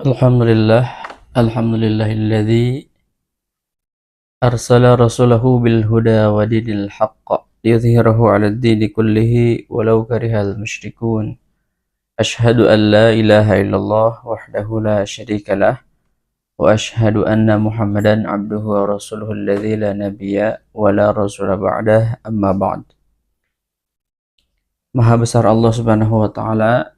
Alhamdulillah, alhamdulillahilladzi arsala rasulahu bil huda wa dinil haqq liyudhhirahu 'alad dini kullihi walau karihal musyrikun. Asyhadu an la ilaha illallah wahdahu la syarikalah wa asyhadu anna Muhammadan 'abduhu wa rasuluhu alladzi la nabiyya wa la rasula ba'dah, amma ba'd. Maha besar Allah Subhanahu wa taala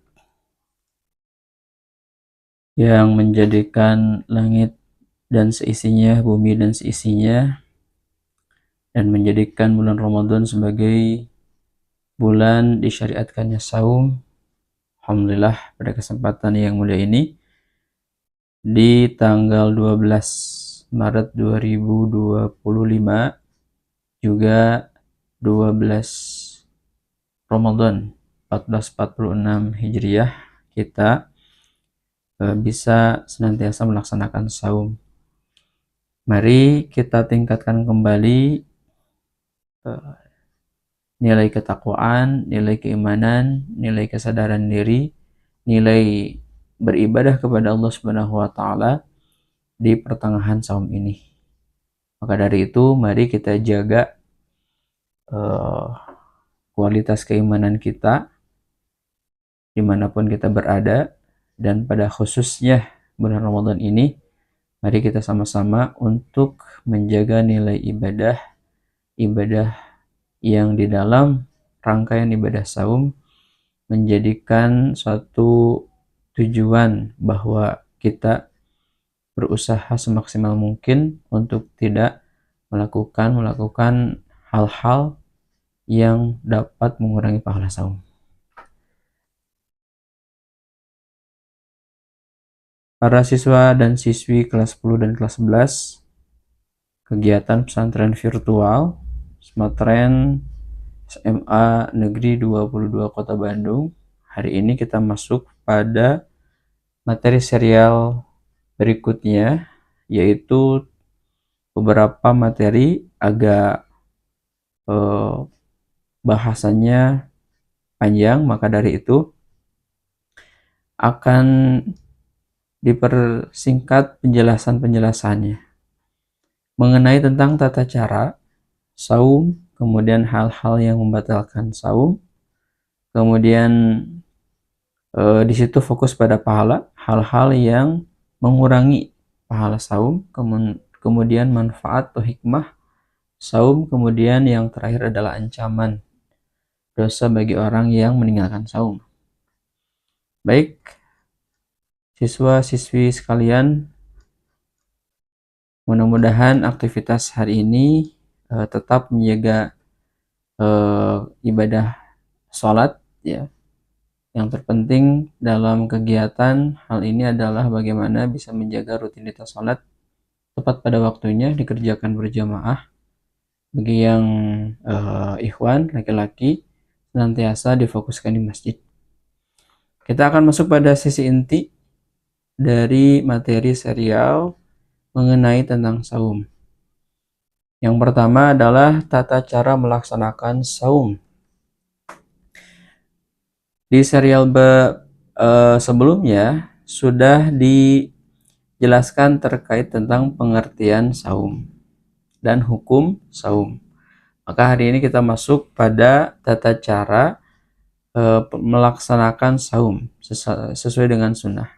yang menjadikan langit dan seisinya, bumi dan seisinya, dan menjadikan bulan Ramadan sebagai bulan disyariatkannya saum. Alhamdulillah, pada kesempatan yang mulia ini di tanggal 12 Maret 2025 juga 12 Ramadan 1446 Hijriah, kita bisa senantiasa melaksanakan saum. Mari kita tingkatkan kembali nilai ketakwaan, nilai keimanan, nilai kesadaran diri, nilai beribadah kepada Allah Subhanahu wa taala di pertengahan saum ini. Maka dari itu, mari kita jaga kualitas keimanan kita dimanapun kita berada, dan pada khususnya bulan Ramadan ini, mari kita sama-sama untuk menjaga nilai ibadah yang di dalam rangkaian ibadah saum menjadikan suatu tujuan bahwa kita berusaha semaksimal mungkin untuk tidak melakukan hal-hal yang dapat mengurangi pahala saum. Para siswa dan siswi kelas 10 dan kelas 11 kegiatan pesantren virtual Smatren SMA Negeri 22 Kota Bandung. Hari ini kita masuk pada materi serial berikutnya, yaitu beberapa materi agak bahasanya panjang, maka dari itu akan dipersingkat penjelasannya mengenai tentang tata cara saum, kemudian hal-hal yang membatalkan saum, kemudian di situ fokus pada pahala, hal-hal yang mengurangi pahala saum, kemudian manfaat atau hikmah saum, kemudian yang terakhir adalah ancaman dosa bagi orang yang meninggalkan saum. Baik, siswa-siswi sekalian, mudah-mudahan aktivitas hari ini tetap menjaga ibadah sholat, ya. Yang terpenting dalam kegiatan hal ini adalah bagaimana bisa menjaga rutinitas sholat tepat pada waktunya, dikerjakan berjamaah. Bagi yang ikhwan laki-laki, senantiasa difokuskan di masjid. Kita akan masuk pada sisi inti dari materi serial mengenai tentang saum. Yang pertama adalah tata cara melaksanakan saum. Di serial sebelumnya sudah dijelaskan terkait tentang pengertian saum dan hukum saum. Maka hari ini kita masuk pada tata cara melaksanakan saum sesuai dengan sunnah.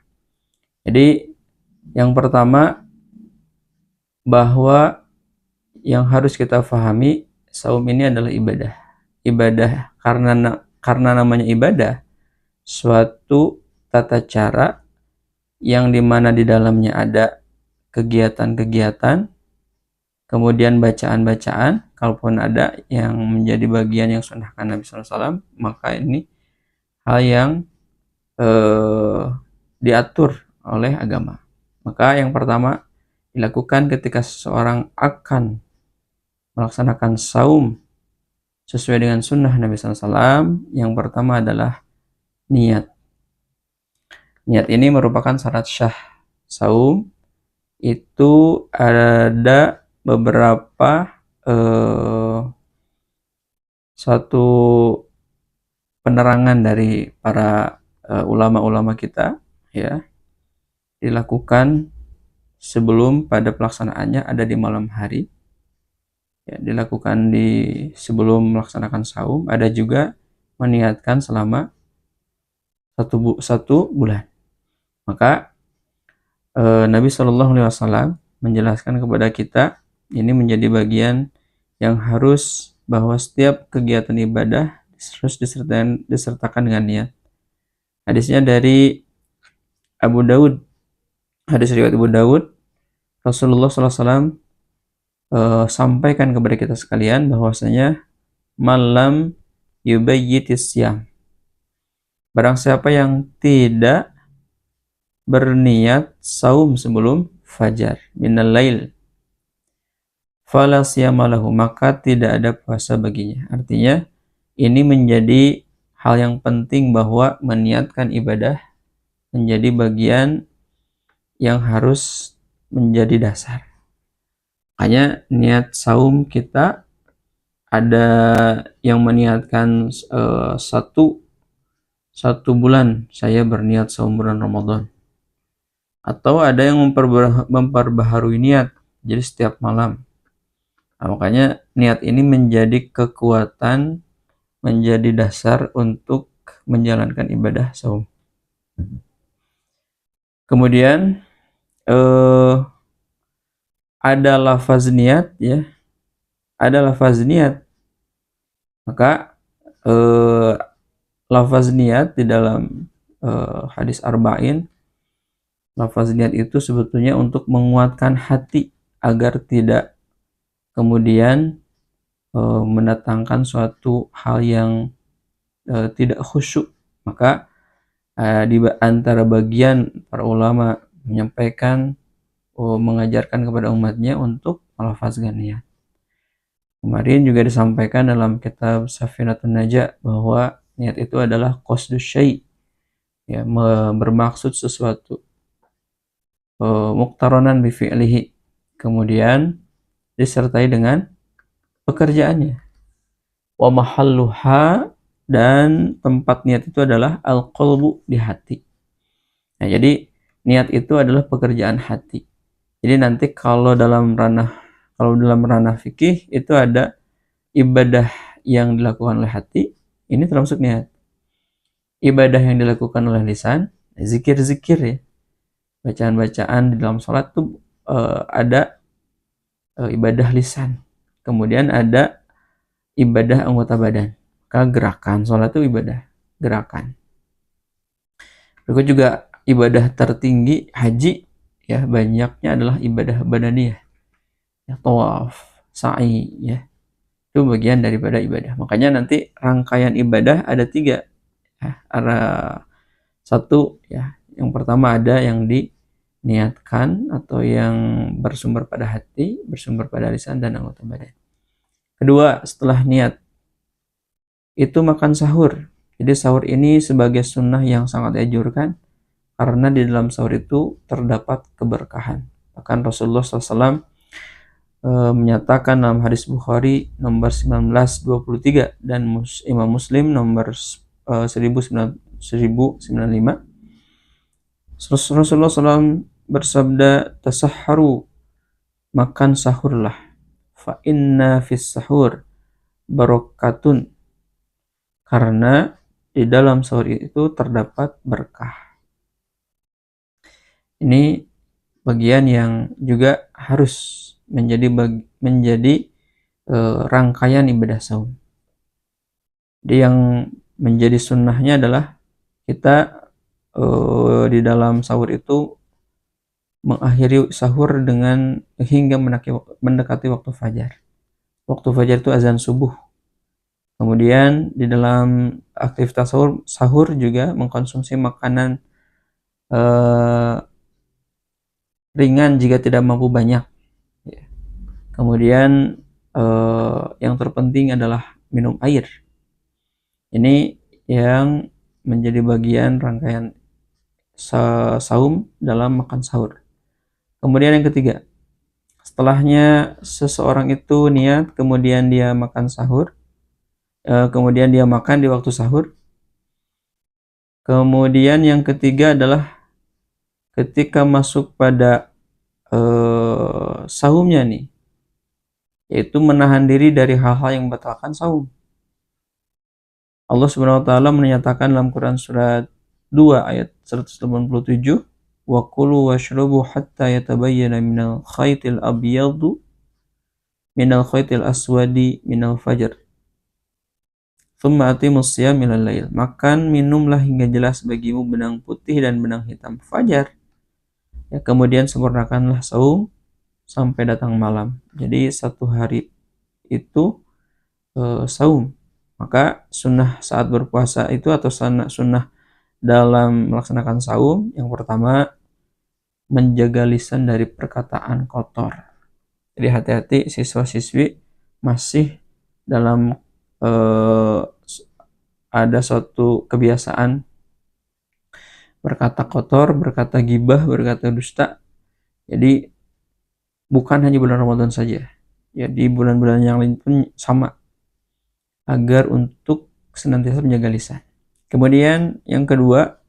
Jadi yang pertama, bahwa yang harus kita pahami, saum ini adalah ibadah. Ibadah karena namanya ibadah, suatu tata cara yang dimana di dalamnya ada kegiatan-kegiatan, kemudian bacaan-bacaan, kalaupun ada yang menjadi bagian yang sunnahkan Nabi SAW, maka ini hal yang diatur oleh agama. Maka yang pertama dilakukan ketika seseorang akan melaksanakan saum sesuai dengan sunnah Nabi SAW, yang pertama adalah niat. Niat ini merupakan syarat syah saum. Itu ada beberapa suatu penerangan dari para ulama-ulama kita, ya. dilakukan sebelum pada pelaksanaannya ada di malam hari, ya, dilakukan di sebelum melaksanakan saum, ada juga meniatkan selama satu bulan. Maka Nabi Shallallahu Alaihi Wasallam menjelaskan kepada kita ini menjadi bagian yang harus, bahwa setiap kegiatan ibadah harus disertakan dengan niat. Hadisnya dari Abu Daud, hadis riwayat Abu Daud, Rasulullah SAW sampaikan kepada kita sekalian bahwasanya malam yubayyitis syam, barang siapa yang tidak berniat saum sebelum fajar minal lail, fala siyamalahu, maka tidak ada puasa baginya. Artinya ini menjadi hal yang penting, bahwa meniatkan ibadah menjadi bagian yang harus menjadi dasar. Makanya niat saum kita ada yang meniatkan satu bulan saya berniat saum bulan Ramadan, atau ada yang memperbaharui niat jadi setiap malam. Nah, makanya niat ini menjadi kekuatan, menjadi dasar untuk menjalankan ibadah saum. Kemudian ada lafaz niat, ya, ada lafaz niat. Maka lafaz niat di dalam hadis arba'in, lafaz niat itu sebetulnya untuk menguatkan hati agar tidak kemudian mendatangkan suatu hal yang tidak khusyuk. Maka di antara bagian para ulama menyampaikan, mengajarkan kepada umatnya untuk melafazkan niat. Kemarin juga disampaikan dalam kitab Safinatun Najah bahwa niat itu adalah qasdus syai', ya, bermaksud sesuatu, muqtaranan bi fi'lihi, kemudian disertai dengan pekerjaannya. Wa mahalluha, dan tempat niat itu adalah al-qalbu, di hati. Nah, jadi niat itu adalah pekerjaan hati. Jadi nanti kalau dalam ranah fikih itu ada ibadah yang dilakukan oleh hati, ini termasuk niat. Ibadah yang dilakukan oleh lisan, zikir-zikir, ya, bacaan-bacaan di dalam sholat itu ada ibadah lisan. Kemudian ada ibadah anggota badan. Maka gerakan sholat itu ibadah gerakan. Berikut juga ibadah tertinggi haji, ya, banyaknya adalah ibadah badaniyah, ya, tawaf, sa'i, ya, itu bagian daripada ibadah. Makanya nanti rangkaian ibadah ada 3, ya, satu, ya, yang pertama ada yang diniatkan atau yang bersumber pada hati, bersumber pada lisan dan anggota badan. Kedua, setelah niat itu makan sahur. Jadi sahur ini sebagai sunnah yang sangat dianjurkan, karena di dalam sahur itu terdapat keberkahan. Bahkan Rasulullah SAW menyatakan dalam hadis Bukhari nomor 1923 dan Imam Muslim nomor 1095, Rasulullah SAW bersabda, tasahharu, makan sahurlah, fa inna fis sahur barokatun, karena di dalam sahur itu terdapat berkah. Ini bagian yang juga harus menjadi rangkaian ibadah saum. Jadi yang menjadi sunnahnya adalah kita di dalam sahur itu mengakhiri sahur dengan hingga mendekati waktu fajar. Waktu fajar itu azan subuh. Kemudian di dalam aktivitas sahur juga mengkonsumsi makanan ringan jika tidak mampu banyak. Kemudian yang terpenting adalah minum air. Ini yang menjadi bagian rangkaian saum dalam makan sahur. Kemudian yang ketiga, setelahnya seseorang itu niat, kemudian dia makan sahur, kemudian dia makan di waktu sahur. Kemudian yang ketiga adalah ketika masuk pada saumnya nih, yaitu menahan diri dari hal-hal yang membatalkan saum. Allah Subhanahu wa taala menyatakan dalam Quran surat 2 ayat 187, "Wa kulu washrabu hatta yatabayyana minal khaytil abyadu minal khaytil aswadi minal fajr. Tsumma atimus shiyam ilal lail." Makan minumlah hingga jelas bagimu benang putih dan benang hitam fajar. Ya, kemudian sempurnakanlah saum sampai datang malam. Jadi satu hari itu saum. Maka sunnah saat berpuasa itu atau sunnah dalam melaksanakan saum, yang pertama menjaga lisan dari perkataan kotor. Jadi hati-hati siswa-siswi masih dalam ada suatu kebiasaan berkata kotor, berkata gibah, berkata dusta. Jadi bukan hanya bulan Ramadan saja, ya di bulan-bulan yang lain pun sama, agar untuk senantiasa menjaga lisan. Kemudian yang kedua,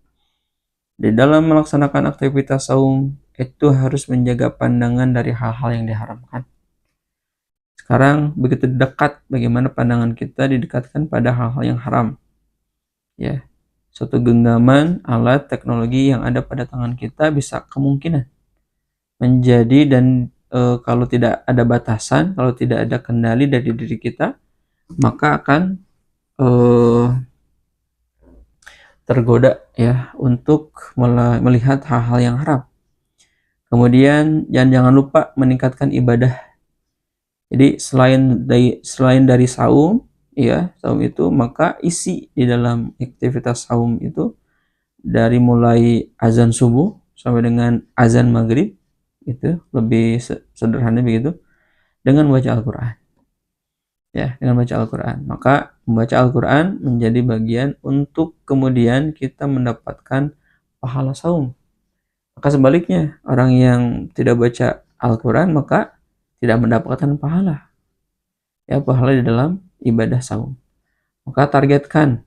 di dalam melaksanakan aktivitas saum itu harus menjaga pandangan dari hal-hal yang diharamkan. Sekarang begitu dekat bagaimana pandangan kita didekatkan pada hal-hal yang haram. Ya, suatu genggaman alat teknologi yang ada pada tangan kita bisa kemungkinan menjadi dan kalau tidak ada batasan, kalau tidak ada kendali dari diri kita, maka akan tergoda ya untuk melihat hal-hal yang haram. Kemudian jangan lupa meningkatkan ibadah. Jadi selain dari saum, ya saum itu, maka isi di dalam aktivitas saum itu dari mulai azan subuh sampai dengan azan maghrib, itu lebih sederhana begitu, dengan membaca Al-Quran. Ya, dengan membaca Al-Quran. Maka membaca Al-Quran menjadi bagian untuk kemudian kita mendapatkan pahala saum. Maka sebaliknya, orang yang tidak baca Al-Quran maka tidak mendapatkan pahala. Ya, pahala di dalam ibadah saum. Maka targetkan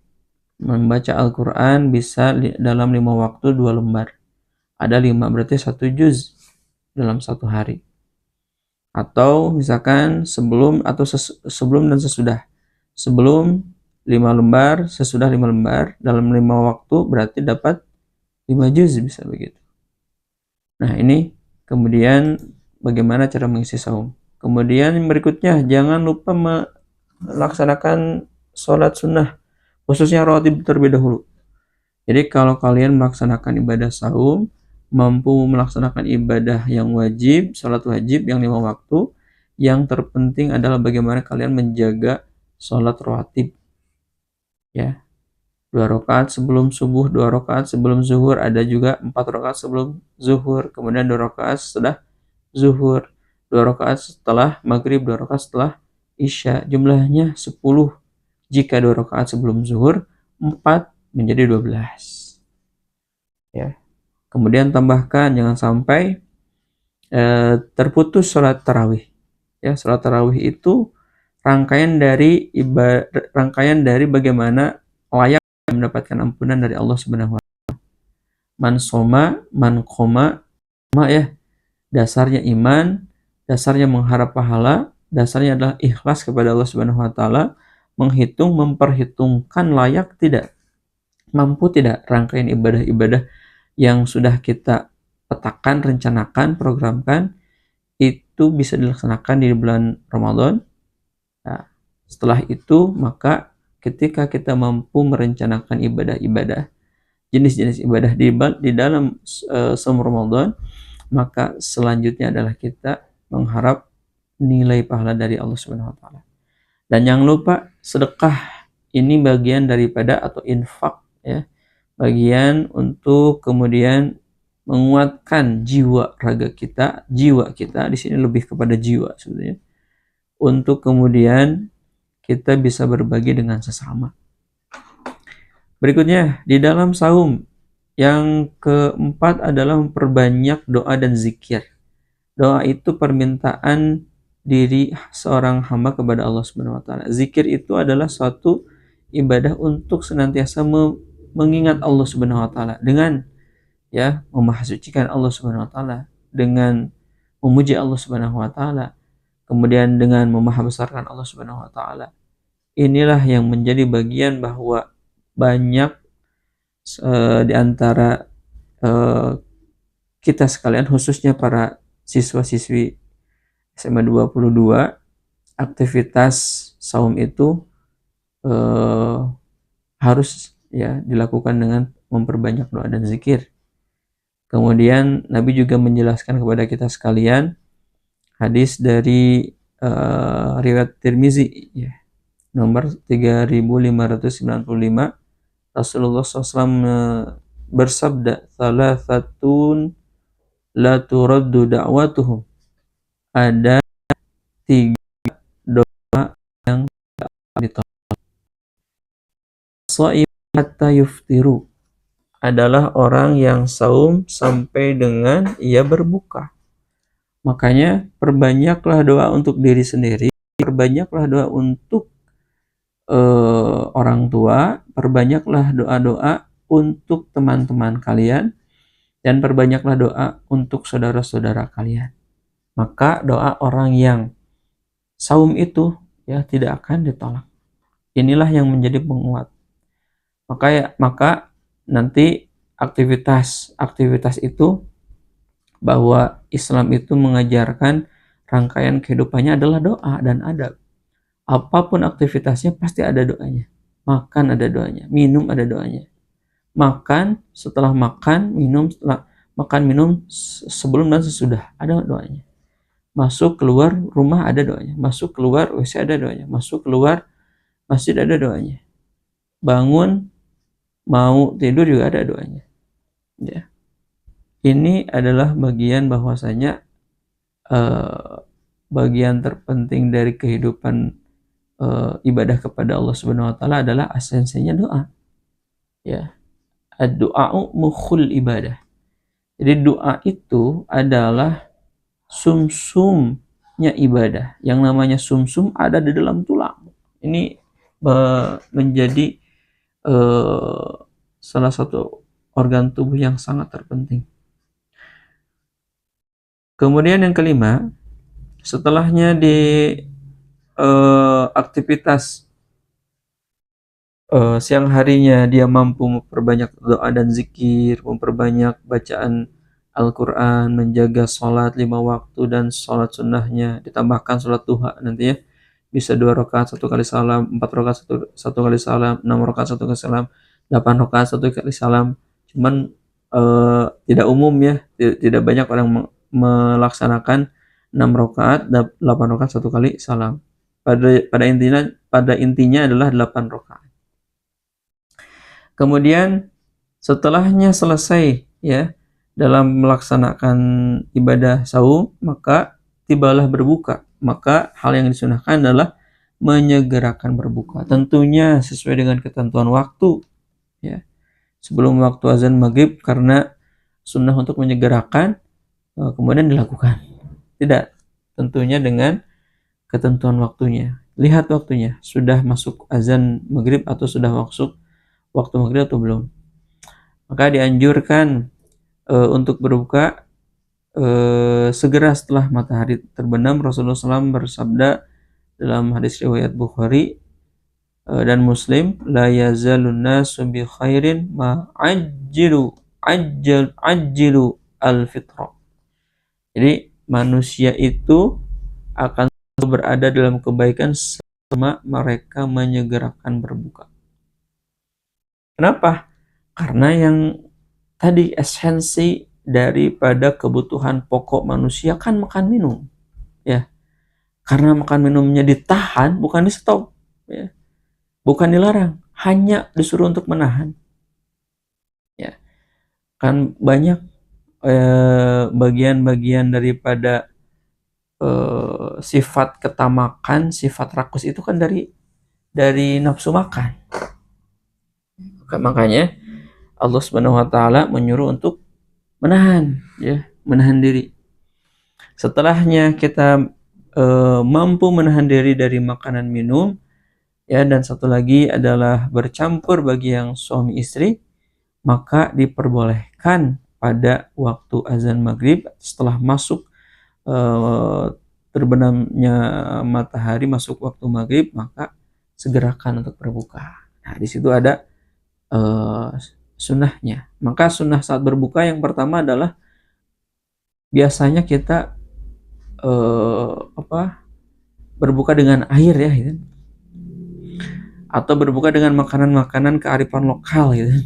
membaca Al-Quran bisa dalam 5 waktu 2 lembar. Ada 5 berarti 1 juz dalam 1 hari. Atau misalkan sebelum atau sebelum dan sesudah. Sebelum 5 lembar, sesudah 5 lembar, dalam 5 waktu berarti dapat 5 juz, bisa begitu. Nah, ini kemudian bagaimana cara mengisi saum. Kemudian berikutnya, jangan lupa melaksanakan sholat sunnah, khususnya rawatib terlebih dahulu. Jadi kalau kalian melaksanakan ibadah saum, mampu melaksanakan ibadah yang wajib, sholat wajib yang 5 waktu, yang terpenting adalah bagaimana kalian menjaga sholat rawatib. Ya, 2 rakaat sebelum subuh, 2 rakaat sebelum zuhur, ada juga 4 rakaat sebelum zuhur, kemudian 2 rakaat setelah zuhur, 2 rakaat setelah maghrib, 2 rakaat setelah isya. Jumlahnya 10. Jika 2 rakaat sebelum zuhur, 4 menjadi 12. Ya. Kemudian tambahkan, jangan sampai terputus sholat tarawih. Ya, sholat tarawih itu rangkaian dari bagaimana layak mendapatkan ampunan dari Allah Subhanahu wa taala. Man soma, man qoma, ya. Dasarnya iman, dasarnya mengharap pahala, dasarnya adalah ikhlas kepada Allah Subhanahu wa taala, memperhitungkan layak tidak, mampu tidak rangkaian ibadah-ibadah yang sudah kita petakan, rencanakan, programkan itu bisa dilaksanakan di bulan Ramadan. Nah, setelah itu maka ketika kita mampu merencanakan ibadah-ibadah, jenis-jenis ibadah di dalam saum Ramadan, maka selanjutnya adalah kita mengharap nilai pahala dari Allah Subhanahu wa taala. Dan jangan lupa sedekah, ini bagian daripada atau infak, ya. Bagian untuk kemudian menguatkan jiwa raga kita, jiwa kita di sini lebih kepada jiwa sebetulnya, untuk kemudian kita bisa berbagi dengan sesama. Berikutnya, di dalam saum yang keempat adalah memperbanyak doa dan zikir. Doa itu permintaan diri seorang hamba kepada Allah Subhanahu wa taala. Zikir itu adalah suatu ibadah untuk senantiasa mengingat Allah Subhanahu wa taala dengan ya memahasucikan Allah Subhanahu wa taala dengan memuji Allah Subhanahu wa taala, kemudian dengan memahabesarkan Allah Subhanahu wa taala. Inilah yang menjadi bagian bahwa banyak di antara kita sekalian, khususnya para siswa-siswi SMA 22, aktivitas saum itu harus ya dilakukan dengan memperbanyak doa dan zikir. Kemudian Nabi juga menjelaskan kepada kita sekalian hadis dari riwayat Tirmizi ya, nomor 3595. Rasulullah SAW bersabda, "Thalathatun la turaddu da'watuhum." Ada 3 doa yang ditolak. Shaim hatta yuftiru, adalah orang yang saum sampai dengan ia berbuka. Makanya perbanyaklah doa untuk diri sendiri, perbanyaklah doa untuk orang tua, perbanyaklah doa-doa untuk teman-teman kalian, dan perbanyaklah doa untuk saudara-saudara kalian. Maka doa orang yang saum itu ya tidak akan ditolak. Inilah yang menjadi penguat. Maka nanti aktivitas itu, bahwa Islam itu mengajarkan rangkaian kehidupannya adalah doa dan adab. Apapun aktivitasnya pasti ada doanya. Makan ada doanya, minum ada doanya. Makan, setelah makan, minum, setelah makan, minum, sebelum dan sesudah ada doanya. Masuk keluar rumah ada doanya, masuk keluar WC ada doanya, masuk keluar masjid ada doanya. Bangun mau tidur juga ada doanya. Ya. Ini adalah bagian bahwasanya bagian terpenting dari kehidupan ibadah kepada Allah Subhanahu wa taala adalah esensinya doa. Ya. Ad-du'a'u mukhul ibadah. Jadi doa itu adalah sumsumnya ibadah. Yang namanya sumsum ada di dalam tulang. Ini menjadi salah satu organ tubuh yang sangat terpenting. Kemudian yang kelima, setelahnya di aktivitas siang harinya dia mampu memperbanyak doa dan zikir, memperbanyak bacaan Al-Quran, menjaga sholat 5 waktu dan sholat sunnahnya, ditambahkan sholat duha nanti ya, bisa 2 rakaat 1 kali salam, 4 rakaat 1 kali salam, 6 rakaat 1 kali salam, 8 rakaat 1 kali salam. Cuman tidak umum ya, tidak banyak orang melaksanakan 6 rakaat, 8 rakaat 1 kali salam. Pada intinya adalah 8 rakaat. Kemudian setelahnya selesai ya dalam melaksanakan ibadah saum, maka tibalah berbuka. Maka hal yang disunahkan adalah menyegerakan berbuka. Tentunya sesuai dengan ketentuan waktu ya. Sebelum waktu azan maghrib, karena sunnah untuk menyegerakan kemudian dilakukan. Tidak, tentunya dengan ketentuan waktunya. Lihat waktunya, sudah masuk azan maghrib atau sudah masuk waktu maghrib atau belum. Maka dianjurkan untuk berbuka segera setelah matahari terbenam. Rasulullah SAW bersabda dalam hadis riwayat Bukhari dan Muslim, la yazalun nasu bi khairin ma ajjilu al-fitra. Jadi manusia itu akan berada dalam kebaikan selama mereka menyegerakan berbuka. Kenapa? Karena yang tadi esensi daripada kebutuhan pokok manusia kan makan minum ya. Karena makan minumnya ditahan, bukan di stop ya. Bukan dilarang, hanya disuruh untuk menahan ya. Kan banyak bagian-bagian daripada sifat ketamakan, sifat rakus itu kan dari nafsu makan. Makanya Allah Subhanahu wa taala menyuruh untuk menahan ya, menahan diri. Setelahnya kita mampu menahan diri dari makanan minum ya, dan satu lagi adalah bercampur bagi yang suami istri, maka diperbolehkan pada waktu azan maghrib, setelah masuk terbenamnya matahari masuk waktu maghrib, maka segerakan untuk berbuka. Nah, di situ ada sunnahnya. Maka sunnah saat berbuka yang pertama adalah biasanya kita berbuka dengan air ya, gitu. Atau berbuka dengan makanan-makanan kearifan lokal gitu,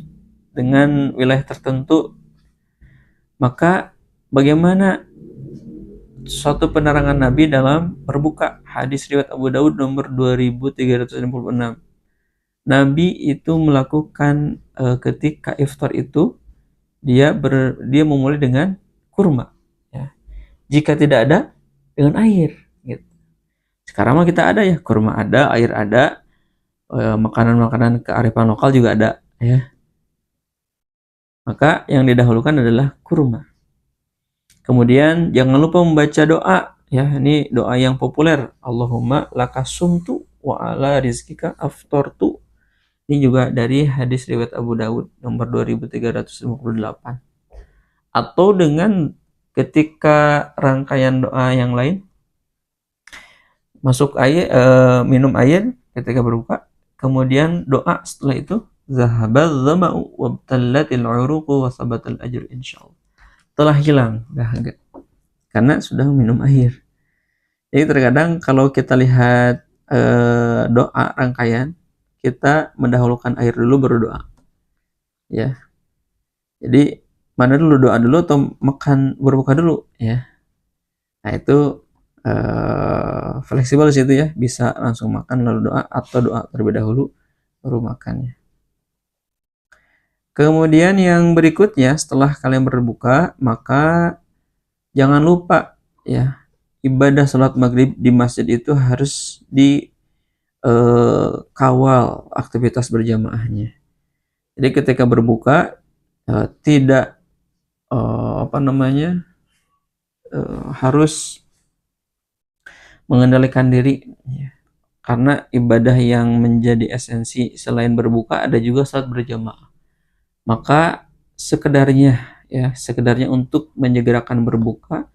dengan wilayah tertentu. Maka bagaimana suatu penerangan Nabi dalam berbuka? Hadis riwayat Abu Daud nomor 2366. Nabi itu melakukan ketika iftar itu dia memulai dengan kurma ya. Jika tidak ada, dengan air gitu. Sekarang mah kita ada ya, kurma ada, air ada, makanan-makanan kearifan lokal juga ada ya. Maka yang didahulukan adalah kurma. Kemudian jangan lupa membaca doa ya, ini doa yang populer, Allahumma lakasumtu wa ala rizkika aftortu. Ini juga dari hadis riwayat Abu Daud nomor 2358. Atau dengan ketika rangkaian doa yang lain, masuk air, minum air ketika berbuka, kemudian doa setelah itu, zahabal zama'u wabtallatil uruqu wa sabatal ajr insyaallah. Telah hilang dahaga karena sudah minum air. Jadi terkadang kalau kita lihat doa rangkaian, kita mendahulukan air dulu baru doa ya. Jadi mana dulu, doa dulu atau makan berbuka dulu ya. Nah itu fleksibel situ ya, bisa langsung makan lalu doa atau doa terlebih dahulu baru makannya. Kemudian yang berikutnya, setelah kalian berbuka, maka jangan lupa ya, ibadah sholat maghrib di masjid itu harus dikawal aktivitas berjamaahnya. Jadi ketika berbuka tidak harus mengendalikan diri ya. Karena ibadah yang menjadi esensi selain berbuka ada juga saat berjamaah. Maka sekedarnya untuk menyegerakan berbuka,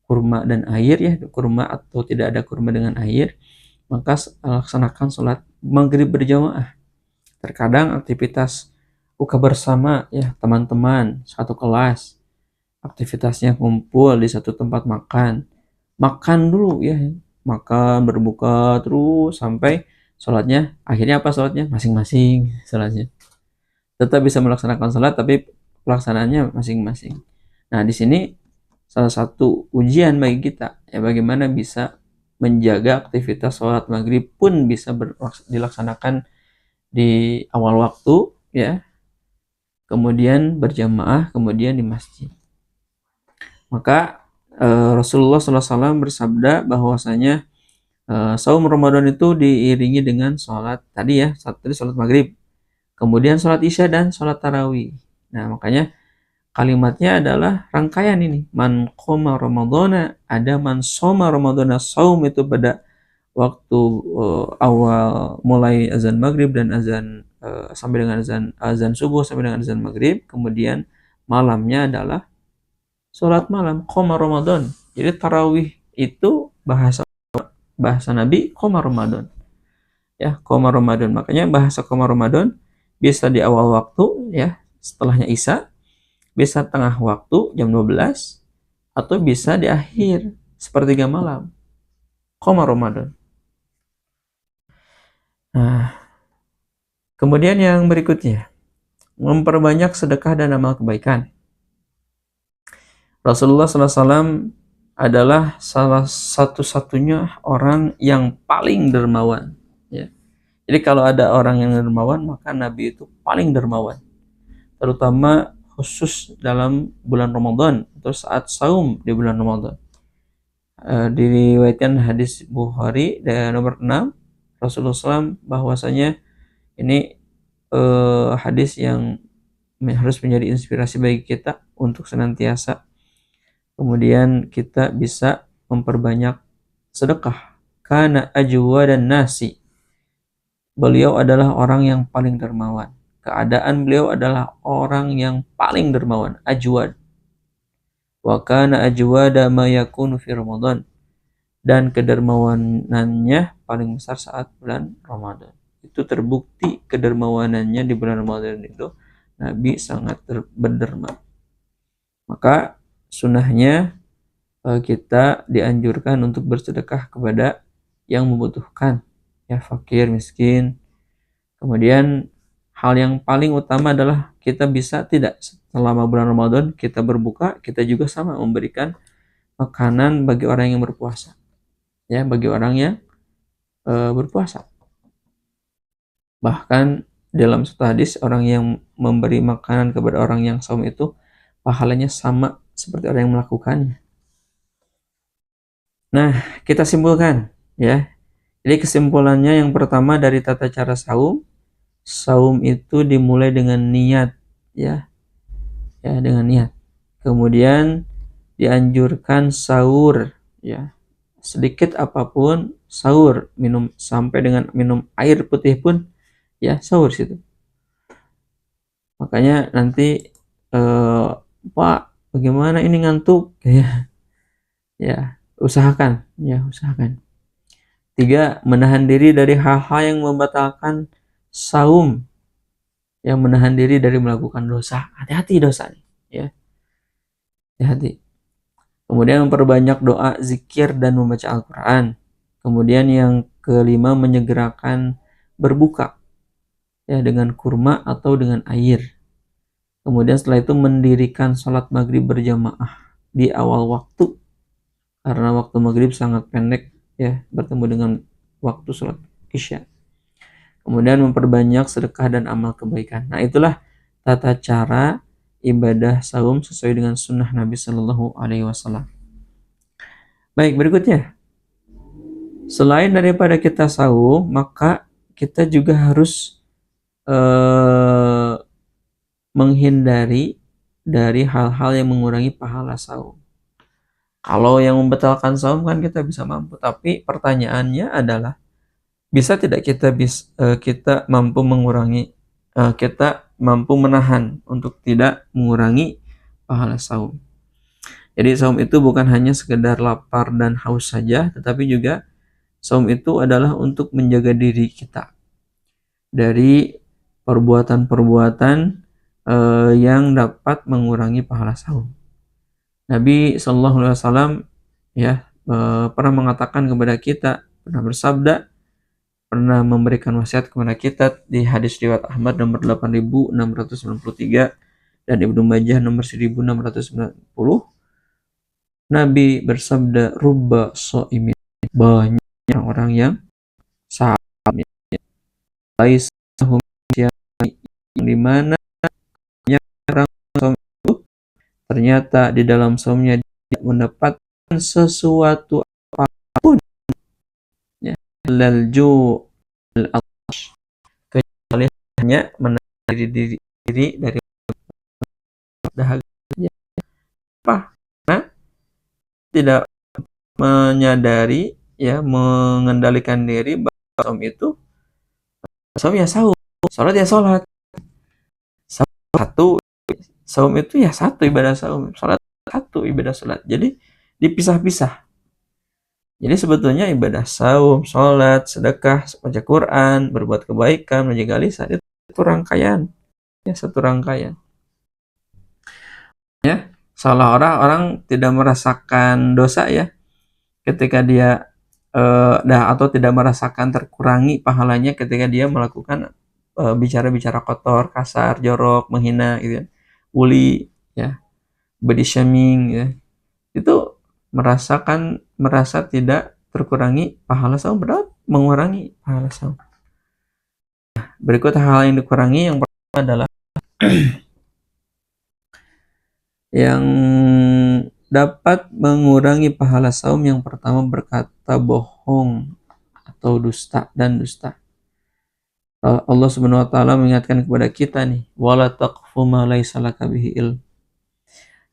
kurma dan air ya, kurma atau tidak ada kurma dengan air, maka laksanakan sholat maghrib berjamaah. Terkadang aktivitas buka bersama ya, teman-teman satu kelas, aktivitasnya kumpul di satu tempat makan dulu ya, makan berbuka terus sampai sholatnya, akhirnya apa sholatnya masing-masing, sholatnya tetap bisa melaksanakan sholat tapi pelaksanaannya masing-masing. Nah di sini salah satu ujian bagi kita ya, bagaimana bisa menjaga aktivitas sholat maghrib pun bisa dilaksanakan di awal waktu ya, kemudian berjamaah, kemudian di masjid. Maka Rasulullah SAW bersabda bahwasanya saum Ramadan itu diiringi dengan sholat tadi ya, sholat maghrib, kemudian sholat isya dan sholat tarawih. Nah makanya kalimatnya adalah rangkaian ini, man qoma ramadhana, ada man shoma ramadhana. Saum itu pada waktu awal mulai azan maghrib dan azan sampai dengan azan subuh sampai dengan azan maghrib, kemudian malamnya adalah sholat malam, qoma Ramadan. Jadi tarawih itu bahasa Nabi qoma Ramadan ya, qoma Ramadan. Makanya bahasa qoma Ramadan bisa di awal waktu ya, setelahnya isya, bisa tengah waktu jam 12, atau bisa di akhir sepertiga malam, qoma Ramadan. Nah kemudian yang berikutnya, memperbanyak sedekah dan amal kebaikan. Rasulullah SAW adalah salah satu-satunya orang yang paling dermawan ya. Jadi kalau ada orang yang dermawan, maka Nabi itu paling dermawan, terutama khusus dalam bulan Ramadan atau saat saum di bulan Ramadan. Diriwayatkan hadis Bukhari dan nomor 6, Rasulullah SAW bahwasanya ini hadis yang harus menjadi inspirasi bagi kita untuk senantiasa kemudian kita bisa memperbanyak sedekah. Kana ajwa dan nasi, beliau adalah orang yang paling dermawan. Keadaan beliau adalah orang yang paling dermawan, ajwad wa kana ajwada ma yakunu fi Ramadan, dan kedermawanannya paling besar saat bulan Ramadan. Itu terbukti kedermawanannya di bulan Ramadan itu Nabi sangat berderma. Maka sunnahnya kita dianjurkan untuk bersedekah kepada yang membutuhkan, ya fakir, miskin. Kemudian hal yang paling utama adalah kita bisa tidak selama bulan Ramadan kita berbuka, kita juga sama memberikan makanan bagi orang yang berpuasa. Ya, bagi orang yang berpuasa. Bahkan dalam satu hadis, orang yang memberi makanan kepada orang yang saum itu pahalanya sama seperti orang yang melakukannya. Nah, kita simpulkan ya. Jadi kesimpulannya yang pertama dari tata cara saum, saum itu dimulai dengan niat ya. Ya, dengan niat. Kemudian dianjurkan sahur ya. Sedikit apapun sahur, minum sampai dengan minum air putih pun ya sahur situ. Makanya nanti Pak, bagaimana ini ngantuk ya. Ya, usahakan. 3. Menahan diri dari hal-hal yang membatalkan saum, yang menahan diri dari melakukan dosa. Hati-hati dosa nih, ya. Hati-hati. Kemudian memperbanyak doa, zikir, dan membaca Al-Quran. Kemudian yang kelima, menyegerakan berbuka ya dengan kurma atau dengan air. Kemudian setelah itu mendirikan sholat maghrib berjamaah di awal waktu, karena waktu maghrib sangat pendek ya, bertemu dengan waktu sholat isya. Kemudian memperbanyak sedekah dan amal kebaikan. Nah, itulah tata cara ibadah saum sesuai dengan sunnah Nabi Shallallahu Alaihi Wasallam. Baik, berikutnya, selain daripada kita saum, maka kita juga harus menghindari dari hal-hal yang mengurangi pahala saum. Kalau yang membatalkan saum kan kita bisa mampu, tapi pertanyaannya adalah bisa tidak kita mampu mengurangi, kita mampu menahan untuk tidak mengurangi pahala saum. Jadi saum itu bukan hanya sekedar lapar dan haus saja, tetapi juga saum itu adalah untuk menjaga diri kita dari perbuatan-perbuatan yang dapat mengurangi pahala saum. Nabi Shallallahu Alaihi Wasallam ya pernah mengatakan kepada kita, pernah bersabda, pernah memberikan wasiat kepada kita di hadis riwayat Ahmad nomor 8693 dan Ibnu Majah nomor 1690. Nabi bersabda, rubba shaimin, banyak orang yang saum, laisahum yang dimana banyak orang saum itu ternyata di dalam saumnya tidak mendapatkan sesuatu apapun ya, lalju al-atash, kecuali hanya menahan diri dari dahaga. Apa? Nah, tidak menyadari ya, mengendalikan diri bahwa saum itu saum ya saum, sholat ya sholat, satu saum itu ya satu ibadah saum, sholat satu ibadah sholat. Jadi dipisah-pisah. Jadi sebetulnya ibadah saum, sholat, sedekah, baca Quran, berbuat kebaikan, menjaga lisan itu satu rangkaian, ya satu rangkaian. Ya, seolah orang tidak merasakan dosa ya, ketika dia atau tidak merasakan terkurangi pahalanya ketika dia melakukan bicara-bicara kotor, kasar, jorok, menghina gitu ya, uli ya, body shaming ya, itu merasa tidak terkurangi pahala saum, padahal mengurangi pahala saum. Nah, berikut hal yang dikurangi, yang pertama adalah yang dapat mengurangi pahala saum, yang pertama berkata bohong atau dusta dan dusta. Allah Subhanahu wa taala mengingatkan kepada kita nih, wala taqfu ma laisa laka bihi ilm.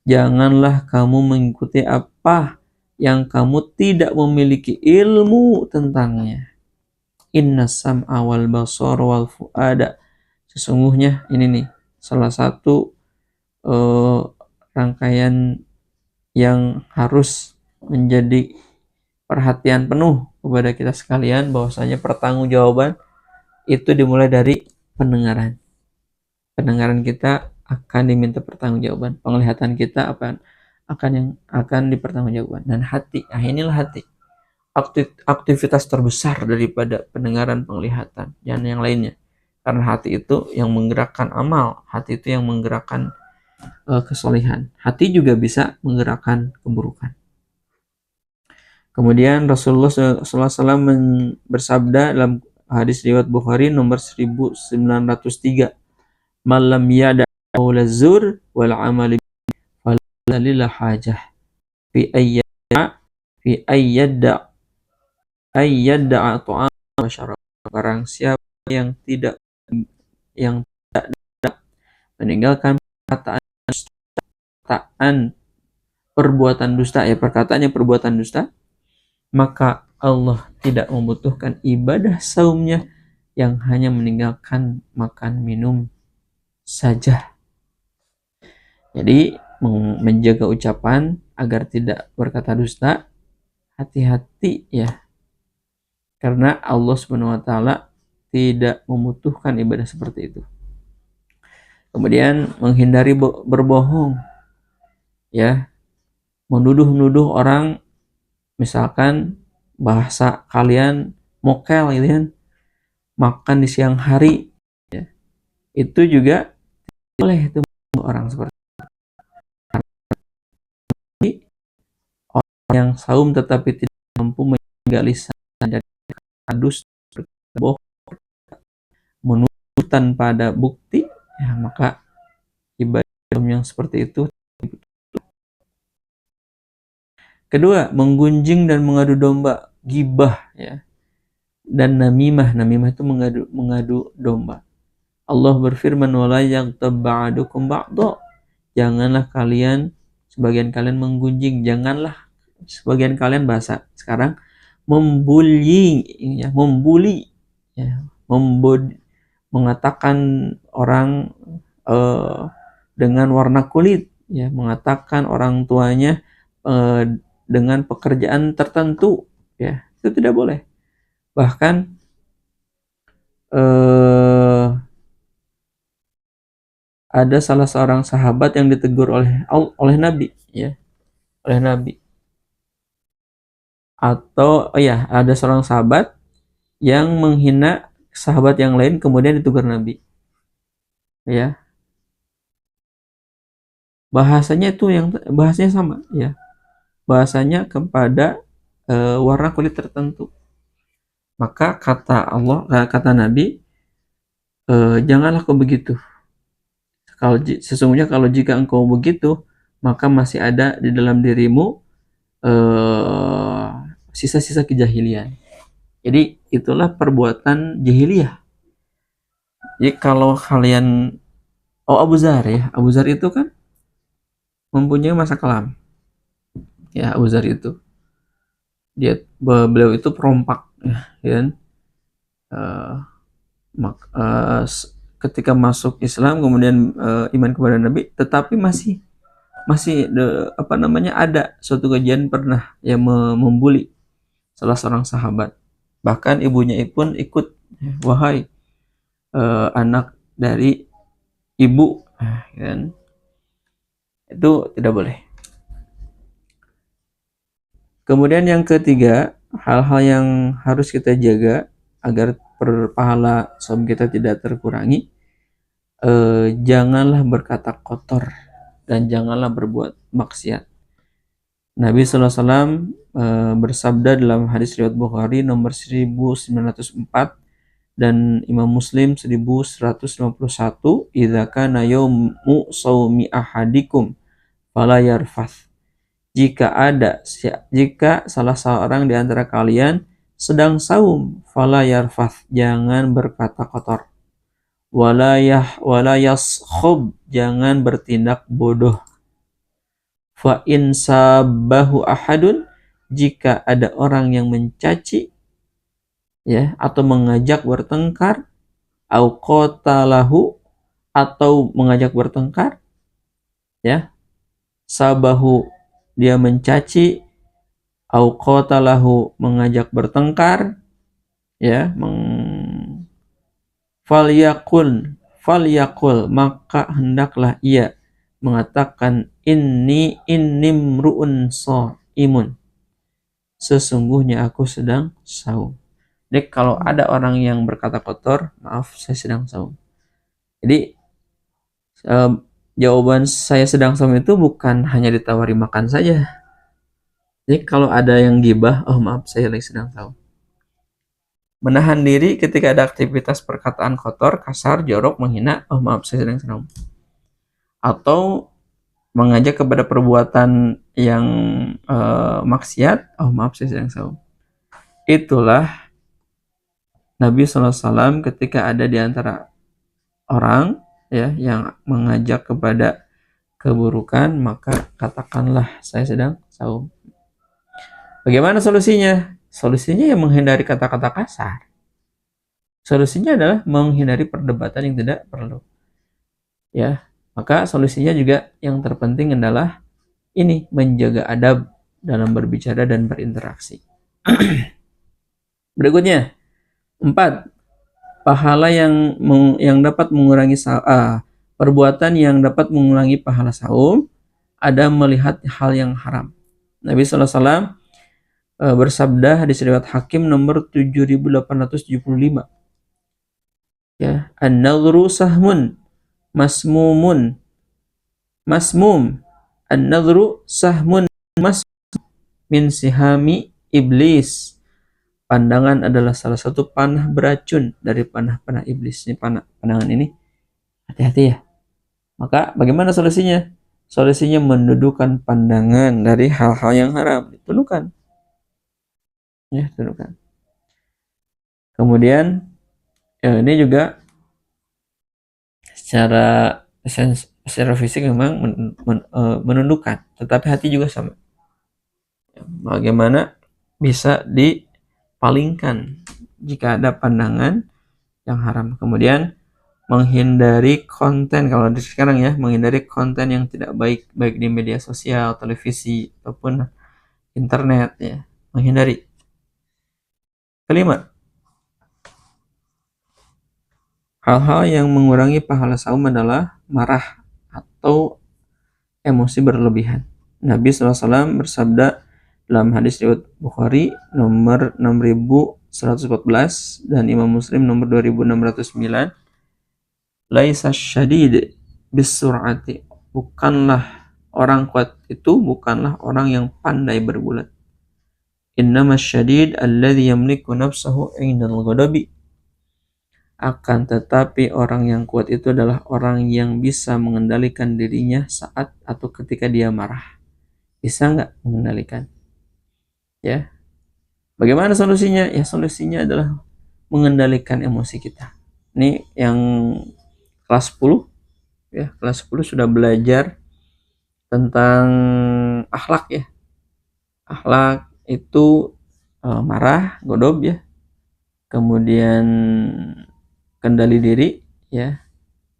Janganlah kamu mengikuti apa yang kamu tidak memiliki ilmu tentangnya. Inna sam'a wal basar wal fuada. Sesungguhnya ini nih salah satu rangkaian yang harus menjadi perhatian penuh kepada kita sekalian, bahwasanya pertanggungjawaban itu dimulai dari pendengaran. Pendengaran kita akan diminta pertanggungjawaban, penglihatan kita akan dipertanggungjawabkan, dan hati, inilah hati, aktivitas terbesar daripada pendengaran, penglihatan, dan yang lainnya. Karena hati itu yang menggerakkan amal, hati itu yang menggerakkan kesolehan. Hati juga bisa menggerakkan keburukan. Kemudian Rasulullah SAW bersabda dalam hadis riwayat Bukhari nomor 1903, "Malam yada qaula zur wal amali falillah hajah fi ayyadda ta'am wa syarab." Barang siapa yang tidak meninggalkan perbuatan dusta, maka Allah tidak membutuhkan ibadah saumnya yang hanya meninggalkan makan minum saja. Jadi menjaga ucapan agar tidak berkata dusta, hati-hati ya, karena Allah Subhanahu wa taala tidak membutuhkan ibadah seperti itu. Kemudian menghindari berbohong, ya, menuduh orang, misalkan bahasa kalian mokel gitu kan, makan di siang hari, ya, itu juga boleh itu orang seperti itu. Orang yang saum tetapi tidak mampu menjaga lisan dari dusta, bohong, menuduh tanpa ada bukti, ya, maka ibadah yang seperti itu. Kedua, menggunjing dan mengadu domba, gibah, ya, dan namimah. Namimah itu mengadu domba. Allah berfirman, wala yaghtab ba'dukum ba'dha. Janganlah sebagian kalian menggunjing, janganlah sebagian kalian, bahasa sekarang, membuli, ya, mengatakan orang dengan warna kulit, ya, mengatakan orang tuanya dengan pekerjaan tertentu, ya, itu tidak boleh. Bahkan ada salah seorang sahabat yang ditegur oleh Nabi, ya, oleh Nabi. Atau ada seorang sahabat yang menghina sahabat yang lain kemudian ditegur Nabi, ya. Bahasanya sama, ya. Bahasanya kepada warna kulit tertentu. Maka kata Nabi, janganlah kau begitu. Sesungguhnya kalau jika engkau begitu, maka masih ada di dalam dirimu sisa-sisa kejahilian. Jadi itulah perbuatan jahiliyah. Jadi kalau kalian, Abu Zar, ya, Abu Zar itu kan mempunyai masa kelam, ya. Abu Zar itu beliau itu perompak, ya, ketika masuk Islam kemudian iman kepada Nabi, tetapi masih ada suatu kejadian pernah yang membuli salah seorang sahabat, bahkan ibunya pun ikut, wahai anak dari ibu, kan, itu tidak boleh. Kemudian yang ketiga, hal-hal yang harus kita jaga agar pahala saum kita tidak terkurangi, janganlah berkata kotor dan janganlah berbuat maksiat. Nabi SAW bersabda dalam hadis riwayat Bukhari nomor 1904 dan Imam Muslim 1151, idza kana yaumu shaumi ahadikum fala yarfath. Jika salah seorang di antara kalian sedang saum, fala yarfath, jangan berkata kotor. Wala yaskhub, jangan bertindak bodoh. Fa in sabahu ahadun, jika ada orang yang mencaci, ya, atau mengajak bertengkar, au qatalahu, atau mengajak bertengkar, ya, sabahu dia mencaci, au qatalahu mengajak bertengkar, ya, falyakul maka hendaklah ia mengatakan innimru'un shaimun, sesungguhnya aku sedang saum. Jadi kalau ada orang yang berkata kotor, maaf saya sedang saum. Jadi jawaban saya sedang saum itu bukan hanya ditawari makan saja. Jadi kalau ada yang gibah, oh maaf saya lagi sedang saum. Menahan diri ketika ada aktivitas perkataan kotor, kasar, jorok, menghina, oh maaf saya sedang saum. Atau mengajak kepada perbuatan yang maksiat, oh maaf saya sedang saum. Itulah Nabi SAW ketika ada di antara orang, ya, yang mengajak kepada keburukan, maka katakanlah saya sedang saum. Bagaimana solusinya? Solusinya ya menghindari kata-kata kasar. Solusinya adalah menghindari perdebatan yang tidak perlu. Ya, maka solusinya juga yang terpenting adalah ini, menjaga adab dalam berbicara dan berinteraksi. Berikutnya, 4. Pahala yang dapat mengurangi perbuatan yang dapat mengurangi pahala saum ada melihat hal yang haram. Nabi SAW bersabda, hadis riwayat Hakim nomor 7875, ya, an-nadhru sahmun masmum, an-nadhru sahmun masmum min sihami iblis. Pandangan adalah salah satu panah beracun dari panah-panah iblis. Ini pandangan ini hati-hati ya. Maka bagaimana solusinya? Solusinya mendudukan pandangan dari hal-hal yang haram. Tundukkan. Ya, tundukkan. Kemudian ini juga secara fisik memang menundukkan, tetapi hati juga sama. Bagaimana bisa dipalingkan jika ada pandangan yang haram. Kemudian menghindari konten, kalau di sekarang ya, menghindari konten yang tidak baik, baik di media sosial, televisi, ataupun internet, ya, menghindari. Kelima, hal-hal yang mengurangi pahala saum adalah marah atau emosi berlebihan. Nabi SAW bersabda dalam hadis riwayat Bukhari nomor 6114 dan Imam Muslim nomor 2609, laisa syadid bisur'ati, bukanlah orang kuat itu bukanlah orang yang pandai bergulat. Innama syadid alladhi yamliku nafsahu indal ghadabi, akan tetapi orang yang kuat itu adalah orang yang bisa mengendalikan dirinya saat atau ketika dia marah. Bisa nggak mengendalikan? Ya. Bagaimana solusinya? Ya, solusinya adalah mengendalikan emosi kita. Ini yang kelas 10, ya, kelas 10 sudah belajar tentang akhlak, ya. Akhlak itu marah, godob, ya. Kemudian kendali diri, ya.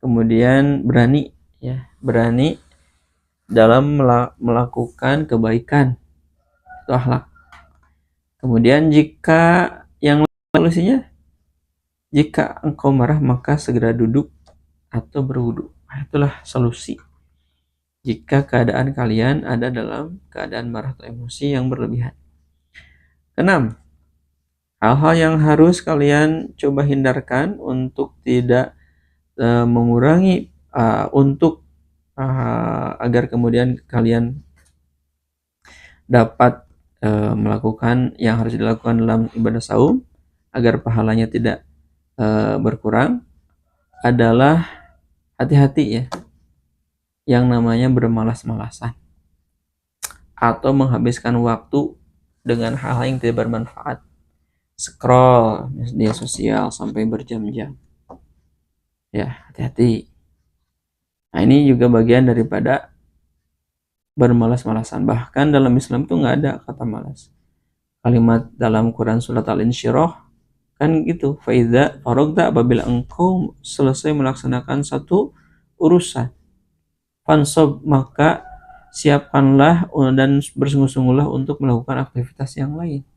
Kemudian berani, ya. Berani dalam melakukan kebaikan. Itu akhlak. Kemudian jika yang solusinya, jika engkau marah maka segera duduk atau berwudu. Nah, itulah solusi jika keadaan kalian ada dalam keadaan marah atau emosi yang berlebihan. 6. Hal-hal yang harus kalian coba hindarkan untuk tidak mengurangi agar kemudian kalian dapat melakukan yang harus dilakukan dalam ibadah saum agar pahalanya tidak berkurang adalah hati-hati, ya, yang namanya bermalas-malasan atau menghabiskan waktu dengan hal-hal yang tidak bermanfaat, scroll media sosial sampai berjam-jam, ya, hati-hati. Nah, ini juga bagian daripada bermalas-malasan. Bahkan dalam Islam tuh nggak ada kata malas. Kalimat dalam Quran surat Al-Insyirah kan gitu, faidza faragta, apabila engkau selesai melaksanakan satu urusan, fansob maka siapkanlah dan bersungguh-sungguhlah untuk melakukan aktivitas yang lain.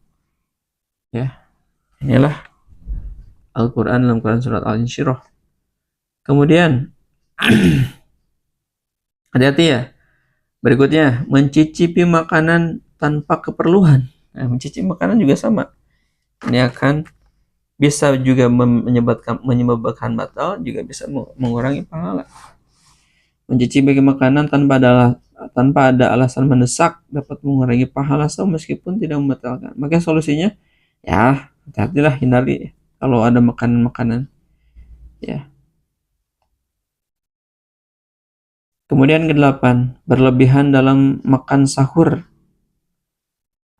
Ya, inilah Al-Quran dalam Quran surat Al-Insyirah. Kemudian hati-hati ya. Berikutnya, mencicipi makanan tanpa keperluan. Nah, mencicipi makanan juga sama. Ini akan bisa juga menyebabkan batal, juga bisa mengurangi pahala. Mencicipi makanan tanpa ada alasan mendesak dapat mengurangi pahala saum meskipun tidak membatalkan. Maka solusinya ya hati-hatilah, hindari kalau ada makanan-makanan ya. Kemudian ke-8, berlebihan dalam makan sahur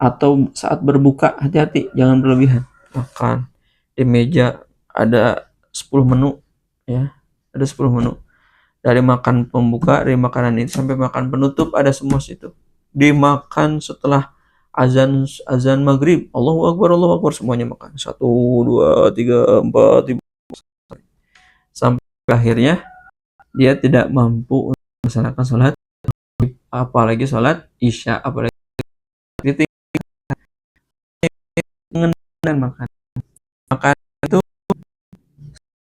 atau saat berbuka. Hati-hati, jangan berlebihan. Makan di meja ada 10 menu ya. Ada 10 menu. Dari makan pembuka, dari makanan ini sampai makan penutup ada semua situ. Dimakan setelah azan maghrib. Allahu Akbar, semuanya makan. 1, 2, 3, 4, 5. Sampai akhirnya dia tidak mampu melaksanakan sholat, apalagi sholat isya, apalagi mengendalikan makan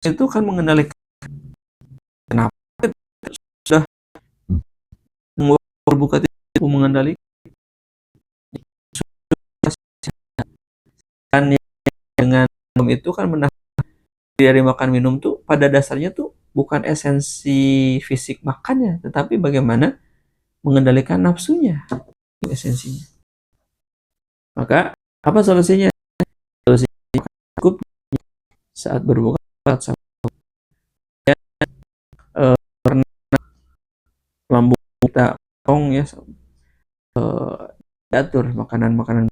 itu kan mengendalikan. Kenapa sudah berbuka tidak mengendalikan dengan itu kan menahan dari makan minum tuh pada dasarnya tuh bukan esensi fisik makannya, tetapi bagaimana mengendalikan nafsunya, esensinya. Maka apa solusinya? Solusinya cukup saat berbuka, saat karena lambung kita kong ya, diatur makanan-makanan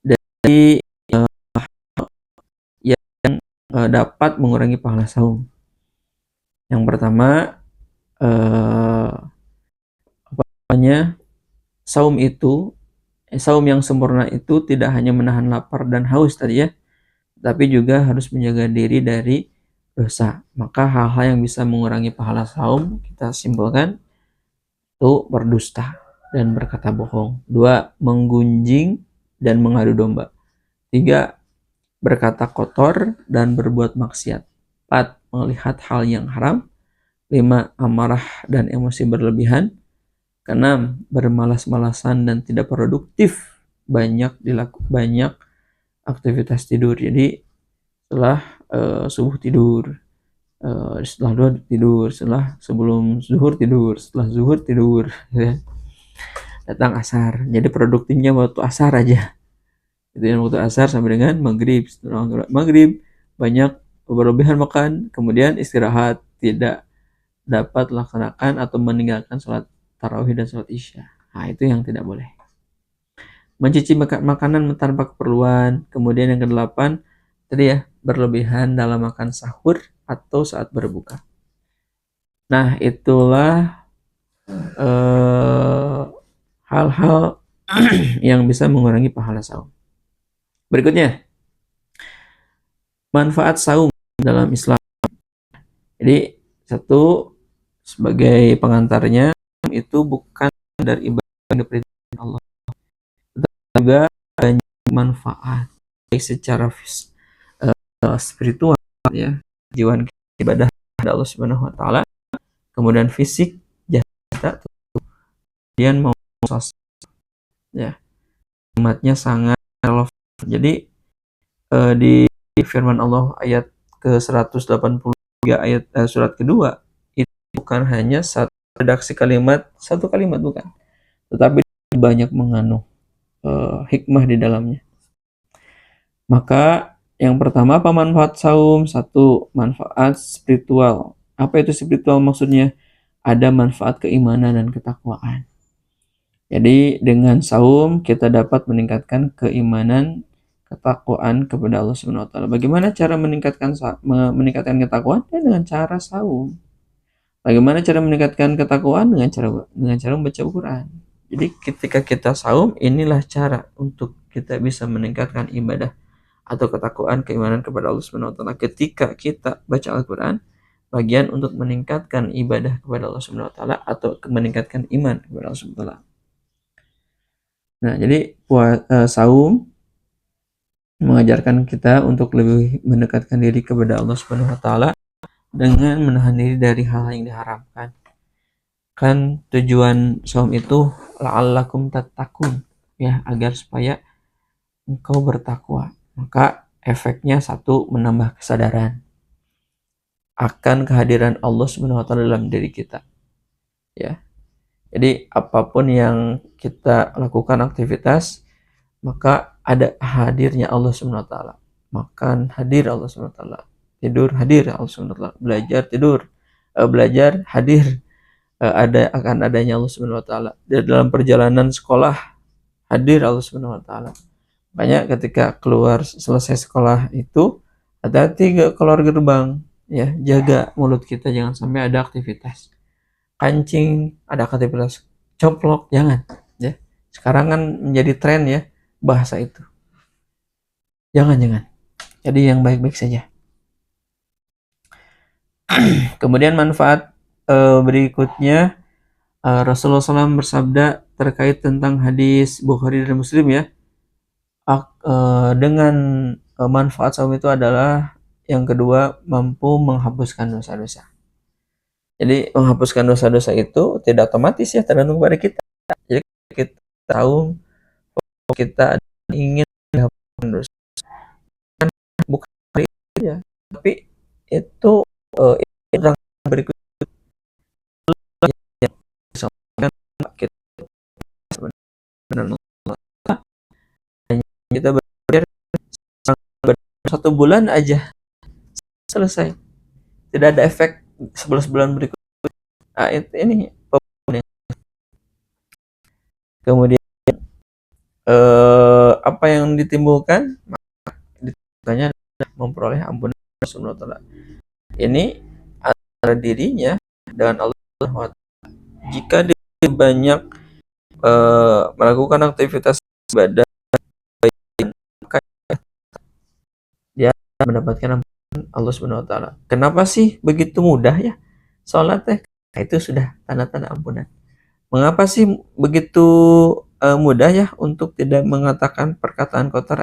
dari yang dapat mengurangi pahala saum. Yang pertama, saum yang sempurna itu tidak hanya menahan lapar dan haus tadi ya, tapi juga harus menjaga diri dari dosa. Maka hal-hal yang bisa mengurangi pahala saum kita simpulkan itu berdusta dan berkata bohong. 2, menggunjing dan mengadu domba. 3, berkata kotor dan berbuat maksiat. 4, melihat hal yang haram. 5, amarah dan emosi berlebihan. 6, bermalas-malasan dan tidak produktif. Banyak aktivitas tidur. Jadi setelah subuh tidur, setelah duha tidur, sebelum zuhur tidur, setelah zuhur tidur, ya. Datang asar, jadi produktifnya waktu asar aja. Itu yang waktu asar sampai dengan maghrib. Setelah maghrib banyak berlebihan makan, kemudian istirahat, tidak dapat laksanakan atau meninggalkan sholat tarawih dan sholat isya. Nah, itu yang tidak boleh. Mencicipi makanan tanpa keperluan. Kemudian yang ke-8 tadi ya, berlebihan dalam makan sahur atau saat berbuka. Nah, itulah hal-hal yang bisa mengurangi pahala saum. Berikutnya, manfaat saum dalam Islam. Jadi, satu, sebagai pengantarnya, itu bukan dari ibadah yang diperintahkan Allah, tetapi juga banyak manfaat, baik secara spiritual ya, jiwa ibadah kepada Allah Subhanahu wa taala, kemudian fisik kita, kemudian mau sosial ya, kalimatnya sangat relevan. Jadi di firman Allah ayat ke-183 ayat surat kedua itu bukan hanya satu kalimat bukan, tetapi banyak mengandung hikmah di dalamnya. Maka yang pertama, apa manfaat saum? 1, manfaat spiritual. Apa itu spiritual maksudnya? Ada manfaat keimanan dan ketakwaan. Jadi dengan saum kita dapat meningkatkan keimanan, ketakwaan kepada Allah Subhanahu wa taala. Bagaimana cara meningkatkan ketakwaan? Dengan cara saum. Bagaimana cara meningkatkan ketakwaan? Dengan cara membaca Al-Qur'an. Jadi ketika kita saum, inilah cara untuk kita bisa meningkatkan ibadah atau ketakwaan, keimanan kepada Allah Subhanahu wa taala. Ketika kita baca Al-Qur'an bagian untuk meningkatkan ibadah kepada Allah Subhanahu wa taala atau meningkatkan iman kepada Allah Subhanahu wa taala. Nah, jadi saum mengajarkan kita untuk lebih mendekatkan diri kepada Allah Subhanahu wa taala dengan menahan diri dari hal yang diharamkan. Kan tujuan saum itu la'allakum tattaqun, ya, agar supaya engkau bertakwa. Maka efeknya satu, menambah kesadaran akan kehadiran Allah Subhanahu wa taala dalam diri kita, ya. Jadi apapun yang kita lakukan aktivitas, maka ada hadirnya Allah Subhanahu wa taala. Makan hadir Allah Subhanahu wa taala. Tidur hadir Allah Subhanahu wa taala. Belajar tidur, belajar hadir, ada akan adanya Allah Subhanahu wa taala. Di dalam perjalanan sekolah hadir Allah Subhanahu wa taala. Banyak ketika keluar selesai sekolah itu hati-hati keluar gerbang, ya, jaga mulut kita jangan sampai ada aktivitas kancing, ada aktivitas coplok, jangan, ya. Sekarang kan menjadi tren, ya, bahasa itu. Jangan. Jadi yang baik-baik saja. Kemudian manfaat berikutnya, Rasulullah SAW bersabda terkait tentang hadis Bukhari dan Muslim, ya. Dengan manfaat saum itu adalah yang kedua, mampu menghapuskan dosa-dosa. Jadi menghapuskan dosa-dosa itu tidak otomatis, ya, tergantung kepada kita. Jadi kita tahu kita ingin menghapuskan dosa, bukan ya, tapi itu yang berikut yang disampaikan kita sebenarnya kita belajar 1 bulan aja selesai, tidak ada efek 11 bulan berikut. Ini kemudian apa yang ditimbulkan? Ditimbulkannya memperoleh ampunan Allah Subhanahu wa taala. Ini antara dirinya dengan Allah Subhanahu wa taala. Jika dia banyak melakukan aktivitas ibadah, maka dia mendapatkan ampunan Allah Subhanahu wa taala. Kenapa sih begitu mudah, ya? Salat itu sudah tanda-tanda ampunan. Mengapa sih begitu mudah, ya, untuk tidak mengatakan perkataan kotor?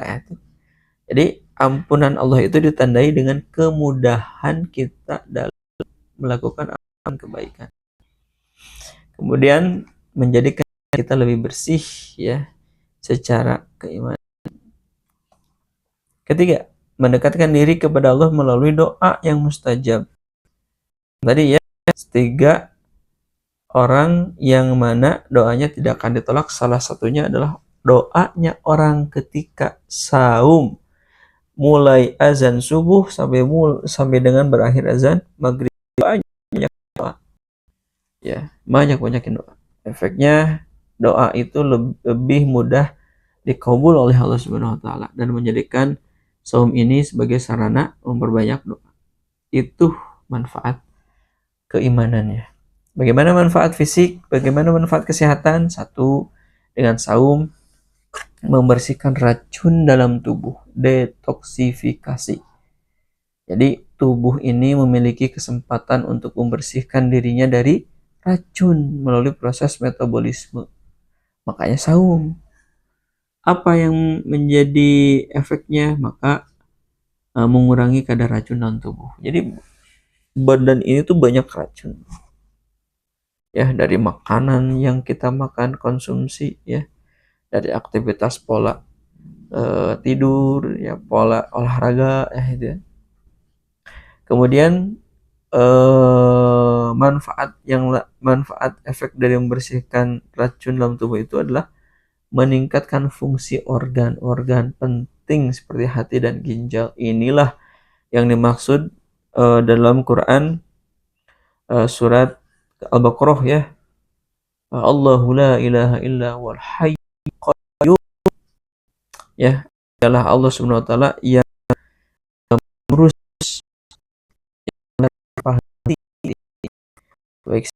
Jadi ampunan Allah itu ditandai dengan kemudahan kita dalam melakukan kebaikan. Kemudian menjadikan kita lebih bersih, ya, secara keimanan. Ketiga, mendekatkan diri kepada Allah melalui doa yang mustajab. Tadi, ya, 3 orang yang mana doanya tidak akan ditolak. Salah satunya adalah doanya orang ketika saum, mulai azan subuh sampai dengan berakhir azan maghrib, banyak doa, ya, banyakin doa. Efeknya doa itu lebih mudah dikabul oleh Allah Subhanahu wa taala dan menjadikan saum ini sebagai sarana memperbanyak doa. Itu manfaat keimanannya. Bagaimana manfaat fisik? Bagaimana manfaat kesehatan? 1, dengan saum membersihkan racun dalam tubuh, detoksifikasi. Jadi tubuh ini memiliki kesempatan untuk membersihkan dirinya dari racun melalui proses metabolisme. Makanya saum. Apa yang menjadi efeknya? Maka mengurangi kadar racun dalam tubuh. Jadi badan ini tuh banyak racun, ya, dari makanan yang kita makan, konsumsi, ya, dari aktivitas pola tidur, ya, pola olahraga, ya, itu, ya. Kemudian manfaat efek dari membersihkan racun dalam tubuh itu adalah meningkatkan fungsi organ-organ penting seperti hati dan ginjal. Inilah yang dimaksud dalam Quran surat Al-Baqarah, ya, Allahu la ilaha illa wal hayyul qayyum, ya, adalah Allah Subhanahu wa taala yang mengurus hati, baik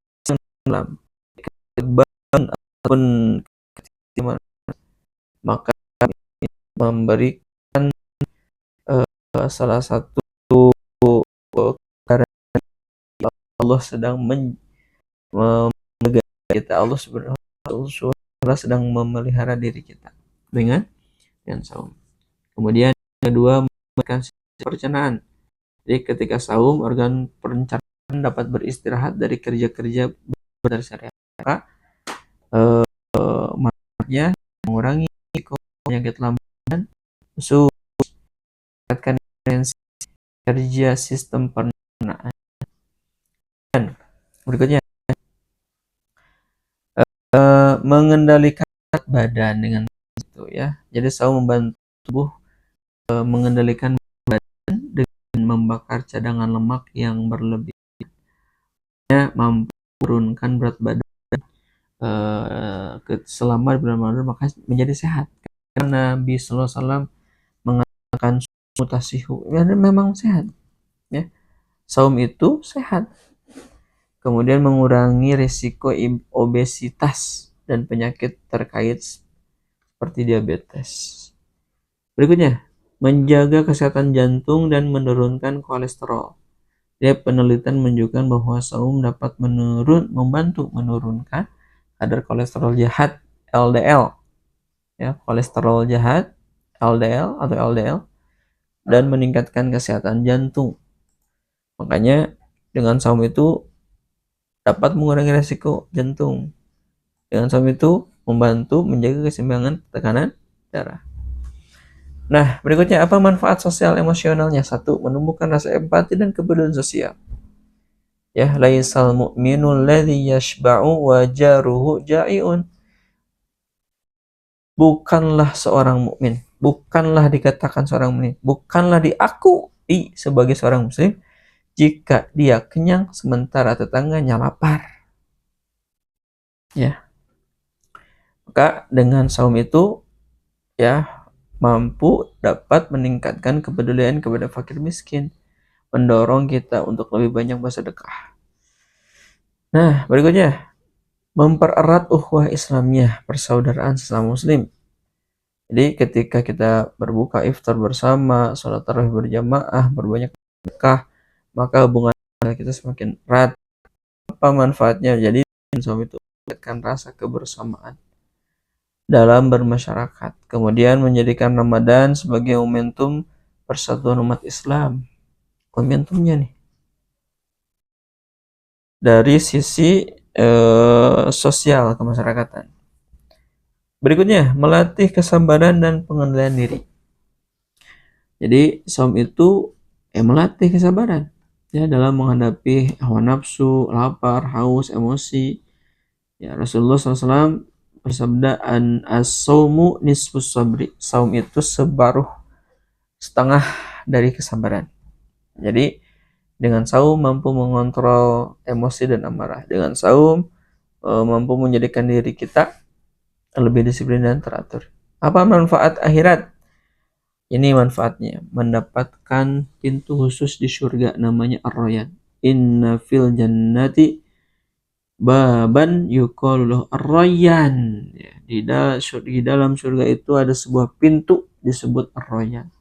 dalam kehidupan ataupun ketimpangan. Maka memberikan salah satu Allah sedang menjaga kita, Allah Subhanahu wa taala sedang memelihara diri kita dengan saum. Kemudian kedua, memberikan pencernaan. Jadi ketika saum, organ pencernaan dapat beristirahat dari kerja-kerja berdasarkan syariat. Manfaatnya mengurangi penyakit lambung, usus, meningkatkan kerja sistem pencernaan. Dan berikutnya, mengendalikan badan dengan itu ya. Jadi saum membantu tubuh mengendalikan badan dengan membakar cadangan lemak yang berlebih, mampu menurunkan berat badan selama bulan Ramadan, maka menjadi sehat. Karena Nabi Sallallahu Alaihi Wasallam mengatakan mutasihu, ya memang sehat ya. Saum itu sehat. Kemudian mengurangi risiko obesitas dan penyakit terkait seperti diabetes. Berikutnya, menjaga kesehatan jantung dan menurunkan kolesterol. Penelitian menunjukkan bahwa saum dapat membantu menurunkan kadar kolesterol jahat LDL, ya, kolesterol jahat LDL atau LDL, dan meningkatkan kesehatan jantung. Makanya dengan saum itu dapat mengurangi risiko jantung. Dengan saum itu membantu menjaga keseimbangan tekanan darah. Nah, berikutnya apa manfaat sosial emosionalnya? 1. Menumbuhkan rasa empati dan kepedulian sosial. Ya, laisal mu'minul ladzi yashba'u wa jaruhu ja'iun. Bukanlah seorang mukmin, bukanlah dikatakan seorang mukmin, bukanlah diakui sebagai seorang muslim jika dia kenyang sementara tetangganya lapar. Ya. Maka dengan saum itu ya mampu dapat meningkatkan kepedulian kepada fakir miskin, mendorong kita untuk lebih banyak bersedekah. Nah, berikutnya, mempererat ukhuwah Islamiyah, persaudaraan sesama muslim. Jadi ketika kita berbuka iftar bersama, sholat tarawih berjamaah, berbanyak sedekah, maka hubungan kita semakin erat. Apa manfaatnya? Jadi saum itu meningkatkan rasa kebersamaan dalam bermasyarakat. Kemudian menjadikan Ramadan sebagai momentum persatuan umat Islam. Momentumnya nih. Dari sisi sosial kemasyarakatan. Berikutnya, melatih kesabaran dan pengendalian diri. Jadi saum itu melatih kesabaran ya dalam menghadapi hawa nafsu, lapar, haus, emosi. Ya, Rasulullah SAW bersabda, as-saumu nisfus sabri. Saum itu separuh setengah dari kesabaran. Jadi dengan saum mampu mengontrol emosi dan amarah. Dengan saum mampu menjadikan diri kita lebih disiplin dan teratur. Apa manfaat akhirat? Ini manfaatnya, mendapatkan pintu khusus di surga namanya Ar-Rayyan. Inna fil jannati baban yuqalu Ar-Rayyan. Ya, di dalam surga itu ada sebuah pintu disebut Ar-Rayyan.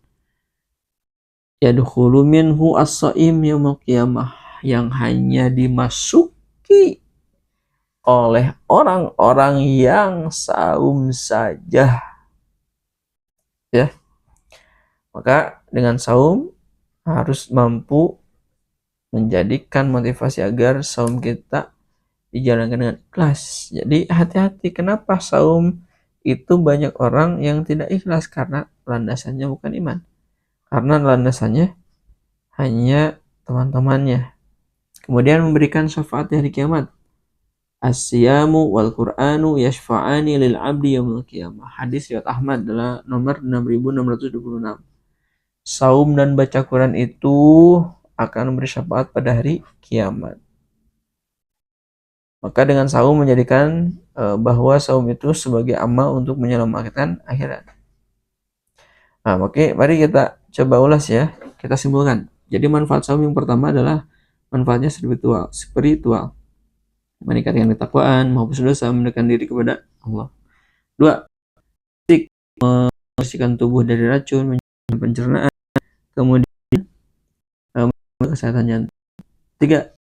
Yadkhulu minhu as-shaim yaumil qiyamah, yang hanya dimasuki oleh orang-orang yang saum saja. Ya. Maka dengan saum harus mampu menjadikan motivasi agar saum kita dijalankan dengan ikhlas. Jadi hati-hati, kenapa saum itu banyak orang yang tidak ikhlas? Karena landasannya bukan iman. Karena landasannya hanya teman-temannya. Kemudian memberikan syafaat di hari kiamat. As-siyamu wal Qur'anu yashfa'ani lil 'abdi yaumil qiyamah. Hadis riwayat Ahmad adalah nomor 6626. Saum dan baca Quran itu akan memberi syafaat pada hari kiamat. Maka dengan saum menjadikan bahwa saum itu sebagai amal untuk menyelamatkan akhirat. Nah, oke, mari kita coba ulas ya. Kita simpulkan. Jadi manfaat saum yang pertama adalah manfaatnya spiritual. Meningkatkan ketakwaan, menghapus dosa, mendekatkan diri kepada Allah. 2. Membersihkan tubuh dari racun, menjaga pencernaan. Kemudian kesehatan jantung. 3.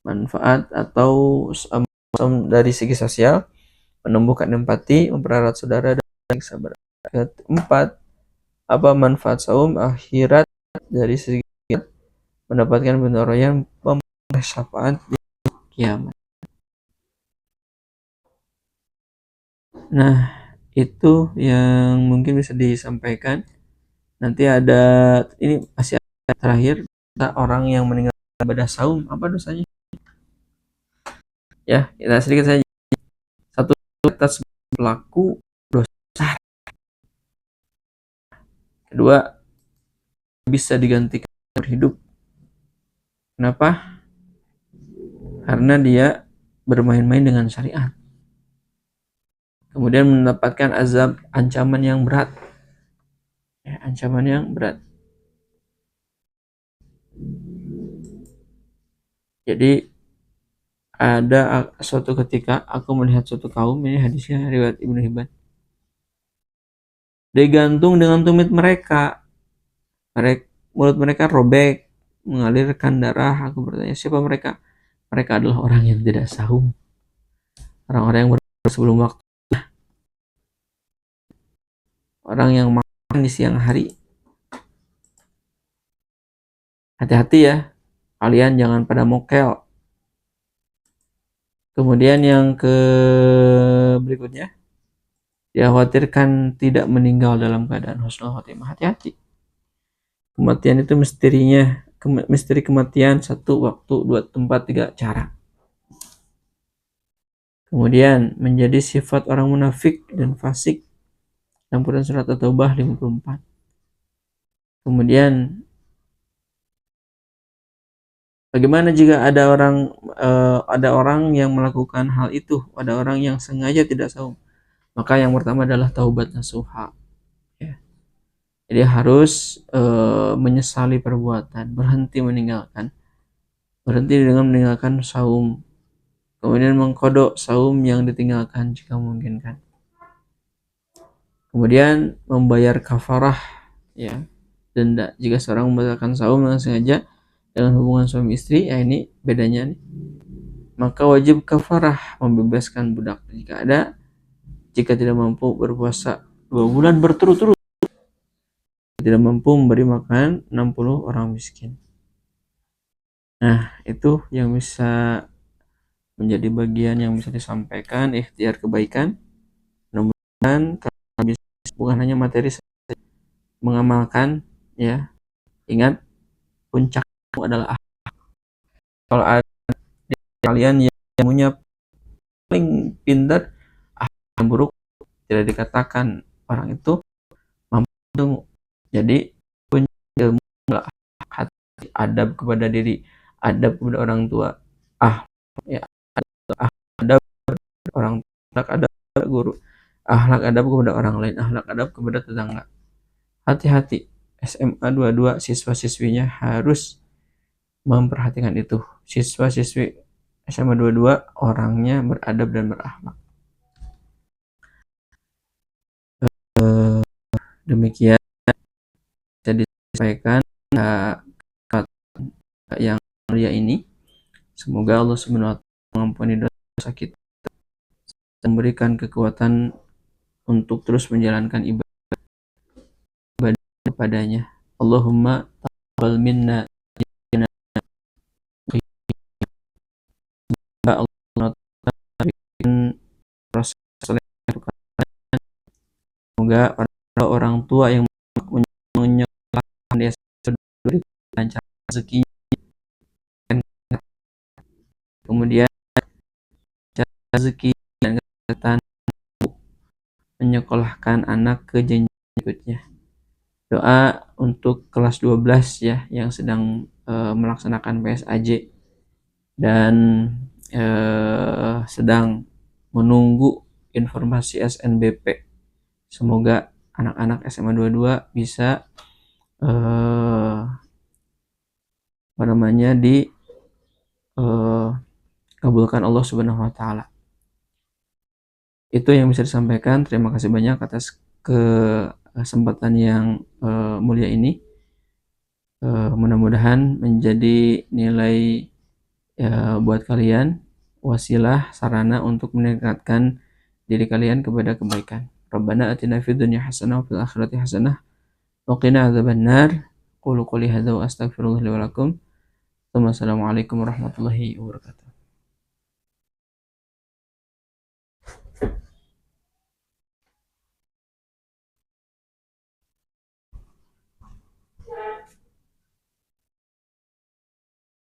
manfaat atau dari segi sosial, menumbuhkan empati, mempererat saudara dan kesabaran. Keempat, apa manfaat saum akhirat dari segi mendapatkan penilaian memperoleh syafaat di kiamat. Nah, itu yang mungkin bisa disampaikan. Nanti ada ini masih ada terakhir, orang yang meninggal ibadah saum apa dosanya? Ya, kita sedikit saja. Satu, atas pelaku dosa. Kedua, bisa digantikan berhidup. Kenapa? Karena dia bermain-main dengan syariat. Kemudian mendapatkan azab, ancaman yang berat. Ya, ancaman yang berat. Jadi ada suatu ketika aku melihat suatu kaum, ini hadisnya riwayat Ibnu Hibban, digantung dengan tumit mereka, mulut mereka robek, mengalirkan darah. Aku bertanya, siapa mereka? Mereka adalah orang yang tidak sahum, orang-orang yang berpuasa sebelum waktu, orang yang makan di siang hari. Hati-hati ya, kalian jangan pada mokel. Kemudian yang berikutnya, dikhawatirkan tidak meninggal dalam keadaan husnul khotimah. Hati-hati. Kematian itu misteri kematian, 1 waktu, 2 tempat, 3 cara. Kemudian menjadi sifat orang munafik dan fasik dalam Quran surat At-Taubah 54. Kemudian bagaimana jika ada orang yang melakukan hal itu, ada orang yang sengaja tidak saum? Maka yang pertama adalah taubat nasuha. Ya. Jadi harus menyesali perbuatan, berhenti dengan meninggalkan saum. Kemudian mengkodok saum yang ditinggalkan jika memungkinkan. Kemudian membayar kafarah, ya, denda jika seorang membatalkan saum dengan sengaja dengan hubungan suami istri. Ya, ini bedanya nih. Maka wajib kafarah, membebaskan budak jika tidak mampu berpuasa 2 bulan berturut-turut, tidak mampu memberi makan 60 orang miskin. Nah, itu yang bisa menjadi bagian yang bisa disampaikan, ikhtiar kebaikan. Mudah-mudahan bukan hanya materi saja, mengamalkan, ya. Ingat, puncak adalah kalau ada kalian yang punya paling pintar, yang buruk tidak dikatakan orang itu mampu. Jadi punya ilmu, hati, adab kepada diri, adab kepada orang tua, ya, adab orang tua, adab guru, adab kepada orang lain, adab kepada tetangga. Hati-hati, SMA 22 siswa-siswinya harus memperhatikan itu. Siswa-siswi SMA 22 orangnya beradab dan berakhlak. Demikian bisa disampaikan yang mulia ini. Semoga Allah Subhanahu wa taala mengampuni dosa kita, memberikan kekuatan untuk terus menjalankan ibadah kepadanya. Allahumma taqabbal minna proses. Semoga orang tua yang menyekolahkan dia diberi lancar rezeki, kemudian rezeki dan kesehatan menyekolahkan anak ke jenjang berikutnya. Doa untuk kelas 12 ya yang sedang melaksanakan PSAJ dan sedang menunggu informasi SNBP. Semoga anak-anak SMA 22 bisa kabulkan Allah Subhanahu wa taala. Itu yang bisa disampaikan. Terima kasih banyak atas kesempatan yang mulia ini. Mudah-mudahan menjadi nilai ya buat kalian wasilah sarana untuk meningkatkan diri kalian kepada kebaikan. Rabbana atina fid dunya hasanah wa fil akhirati hasanah wa qina adzabannar. Qulu qouli hadza wa astaghfirullah li wa lakum. Wassalamualaikum warahmatullahi wabarakatuh.